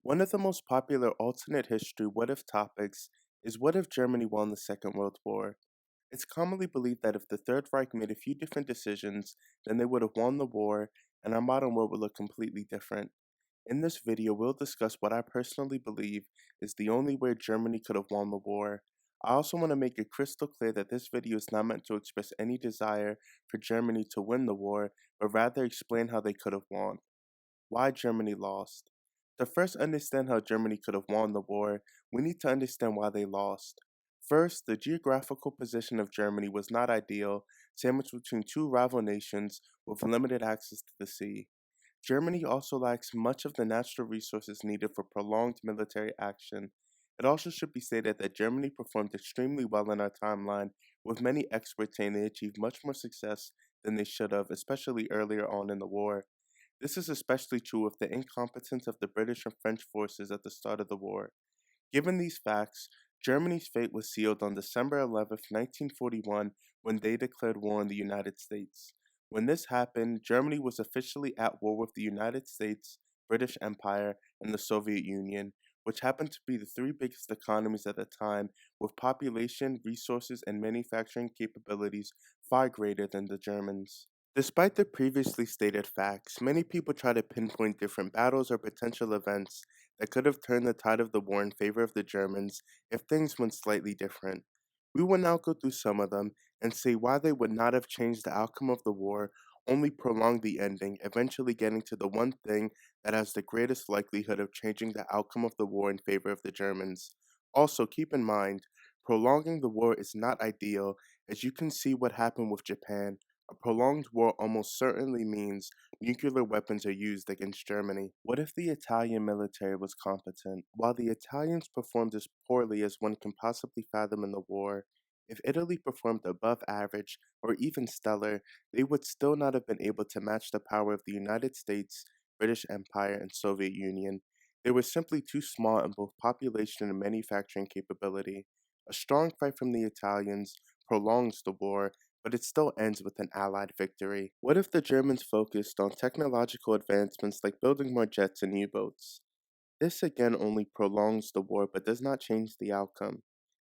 One of the most popular alternate history what if topics is what if Germany won the Second World War? It's commonly believed that if the Third Reich made a few different decisions, then they would have won the war and our modern world would look completely different. In this video, we'll discuss what I personally believe is the only way Germany could have won the war. I also want to make it crystal clear that this video is not meant to express any desire for Germany to win the war, but rather explain how they could have won. Why Germany lost. To first understand how Germany could have won the war, we need to understand why they lost. First, the geographical position of Germany was not ideal, sandwiched between two rival nations with limited access to the sea. Germany also lacks much of the natural resources needed for prolonged military action. It also should be stated that Germany performed extremely well in our timeline, with many experts saying they achieved much more success than they should have, especially earlier on in the war. This is especially true of the incompetence of the British and French forces at the start of the war. Given these facts, Germany's fate was sealed on December 11, 1941, when they declared war on the United States. When this happened, Germany was officially at war with the United States, British Empire, and the Soviet Union, which happened to be the three biggest economies at the time, with population, resources, and manufacturing capabilities far greater than the Germans. Despite the previously stated facts, many people try to pinpoint different battles or potential events that could have turned the tide of the war in favor of the Germans if things went slightly different. We will now go through some of them and say why they would not have changed the outcome of the war, only prolonged the ending, eventually getting to the one thing that has the greatest likelihood of changing the outcome of the war in favor of the Germans. Also, keep in mind, prolonging the war is not ideal, as you can see what happened with Japan. A prolonged war almost certainly means nuclear weapons are used against Germany. What if the Italian military was competent? While the Italians performed as poorly as one can possibly fathom in the war, if Italy performed above average or even stellar, they would still not have been able to match the power of the United States, British Empire, and Soviet Union. They were simply too small in both population and manufacturing capability. A strong fight from the Italians prolongs the war, but it still ends with an Allied victory. What if the Germans focused on technological advancements like building more jets and U-boats? This again only prolongs the war but does not change the outcome.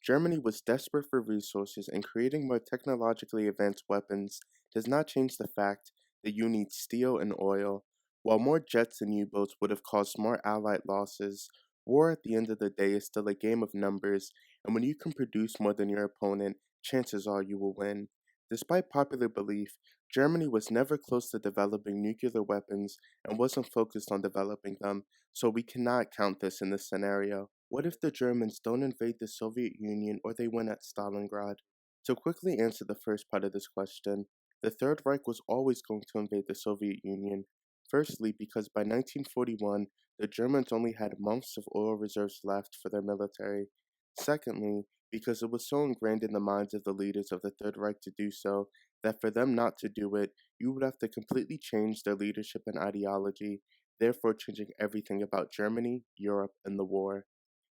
Germany was desperate for resources, and creating more technologically advanced weapons does not change the fact that you need steel and oil. While more jets and U boats would have caused more Allied losses, war at the end of the day is still a game of numbers, and when you can produce more than your opponent, chances are you will win. Despite popular belief, Germany was never close to developing nuclear weapons and wasn't focused on developing them, so we cannot count this in this scenario. What if the Germans don't invade the Soviet Union or they win at Stalingrad? To quickly answer the first part of this question, the Third Reich was always going to invade the Soviet Union. Firstly, because by 1941, the Germans only had months of oil reserves left for their military. Secondly, because it was so ingrained in the minds of the leaders of the Third Reich to do so, that for them not to do it, you would have to completely change their leadership and ideology, therefore changing everything about Germany, Europe, and the war.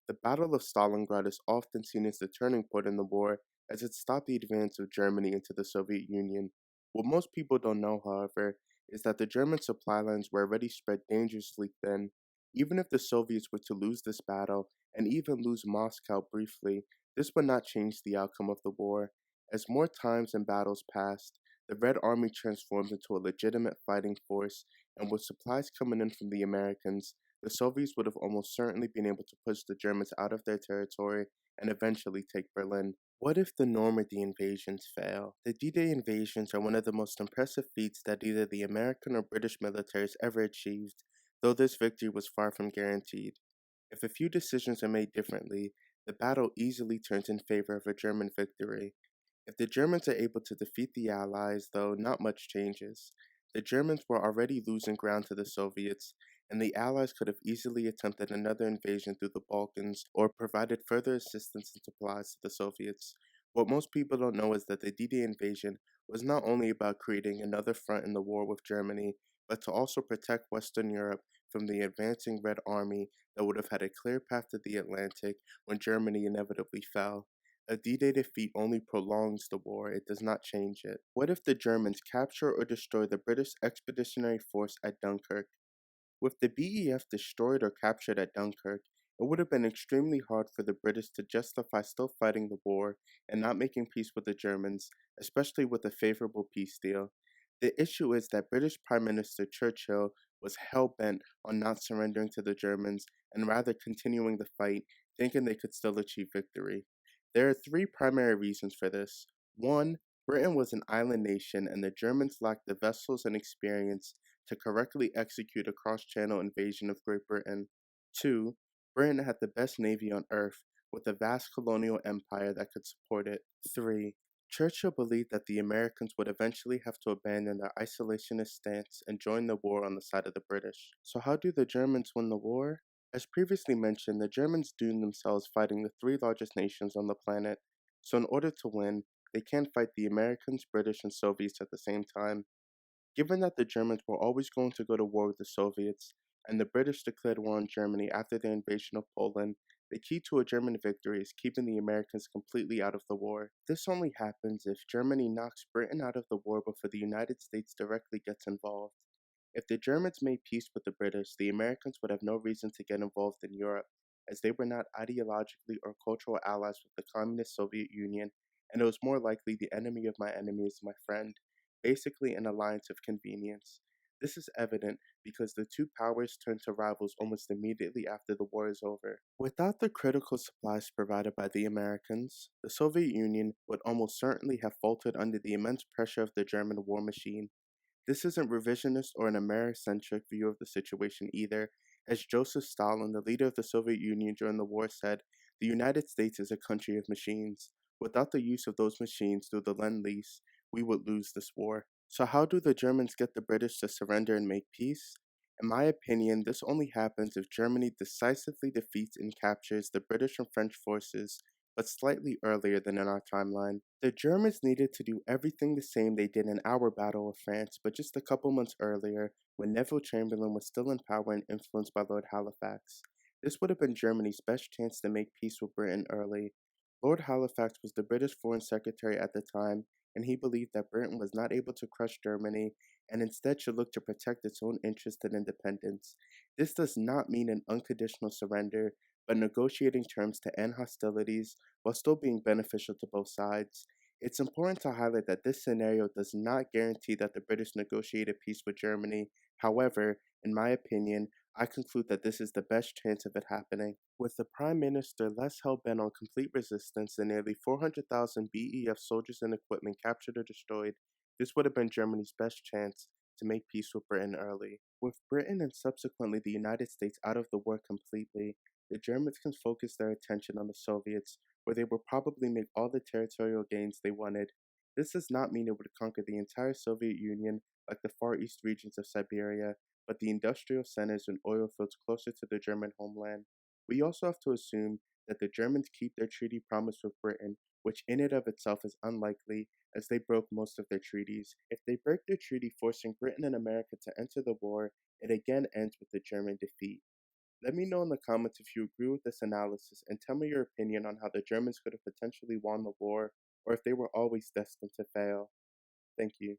The Battle of Stalingrad is often seen as the turning point in the war, as it stopped the advance of Germany into the Soviet Union. What most people don't know, however, is that the German supply lines were already spread dangerously thin. Even if the Soviets were to lose this battle, and even lose Moscow briefly, this would not change the outcome of the war. As more times and battles passed, the Red Army transformed into a legitimate fighting force, and with supplies coming in from the Americans, the Soviets would have almost certainly been able to push the Germans out of their territory and eventually take Berlin. What if the Normandy invasions fail? The D-Day invasions are one of the most impressive feats that either the American or British militaries ever achieved, though this victory was far from guaranteed. If a few decisions are made differently, the battle easily turns in favor of a German victory. If the Germans are able to defeat the Allies, though, not much changes. The Germans were already losing ground to the Soviets, and the Allies could have easily attempted another invasion through the Balkans or provided further assistance and supplies to the Soviets. What most people don't know is that the D-Day invasion was not only about creating another front in the war with Germany, but to also protect Western Europe from the advancing Red Army that would have had a clear path to the Atlantic when Germany inevitably fell. A D-Day defeat only prolongs the war, it does not change it. What if the Germans capture or destroy the British Expeditionary Force at Dunkirk? With the BEF destroyed or captured at Dunkirk, it would have been extremely hard for the British to justify still fighting the war and not making peace with the Germans, especially with a favorable peace deal. The issue is that British Prime Minister Churchill was hell bent on not surrendering to the Germans and rather continuing the fight, thinking they could still achieve victory. There are three primary reasons for this. One, Britain was an island nation and the Germans lacked the vessels and experience to correctly execute a cross channel invasion of Great Britain. Two, Britain had the best navy on earth, with a vast colonial empire that could support it. Three, Churchill believed that the Americans would eventually have to abandon their isolationist stance and join the war on the side of the British. So, how do the Germans win the war? As previously mentioned, the Germans doomed themselves fighting the three largest nations on the planet, so in order to win, they can't fight the Americans, British, and Soviets at the same time. Given that the Germans were always going to go to war with the Soviets, and the British declared war on Germany after the invasion of Poland, the key to a German victory is keeping the Americans completely out of the war. This only happens if Germany knocks Britain out of the war before the United States directly gets involved. If the Germans made peace with the British, the Americans would have no reason to get involved in Europe, as they were not ideologically or cultural allies with the Communist Soviet Union, and it was more likely the enemy of my enemy is my friend, basically an alliance of convenience. This is evident because the two powers turn to rivals almost immediately after the war is over. Without the critical supplies provided by the Americans, the Soviet Union would almost certainly have faltered under the immense pressure of the German war machine. This isn't revisionist or an Americentric view of the situation either, as Joseph Stalin, the leader of the Soviet Union during the war, said, "The United States is a country of machines. Without the use of those machines through the Lend-Lease, we would lose this war." So how do the Germans get the British to surrender and make peace? In my opinion, this only happens if Germany decisively defeats and captures the British and French forces, but slightly earlier than in our timeline. The Germans needed to do everything the same they did in our Battle of France, but just a couple months earlier, when Neville Chamberlain was still in power and influenced by Lord Halifax. This would have been Germany's best chance to make peace with Britain early. Lord Halifax was the British Foreign Secretary at the time, and he believed that Britain was not able to crush Germany and instead should look to protect its own interest and independence. This does not mean an unconditional surrender, but negotiating terms to end hostilities while still being beneficial to both sides. It's important to highlight that this scenario does not guarantee that the British negotiate a peace with Germany. However, in my opinion, I conclude that this is the best chance of it happening. With the Prime Minister less hell bent on complete resistance and nearly 400,000 BEF soldiers and equipment captured or destroyed, this would have been Germany's best chance to make peace with Britain early. With Britain and subsequently the United States out of the war completely, the Germans can focus their attention on the Soviets, where they will probably make all the territorial gains they wanted. This does not mean it would conquer the entire Soviet Union like the Far East regions of Siberia, but the industrial centers and oil fields closer to the German homeland. We also have to assume that the Germans keep their treaty promise with Britain, which in and of itself is unlikely, as they broke most of their treaties. If they break their treaty forcing Britain and America to enter the war, it again ends with the German defeat. Let me know in the comments if you agree with this analysis and tell me your opinion on how the Germans could have potentially won the war or if they were always destined to fail. Thank you.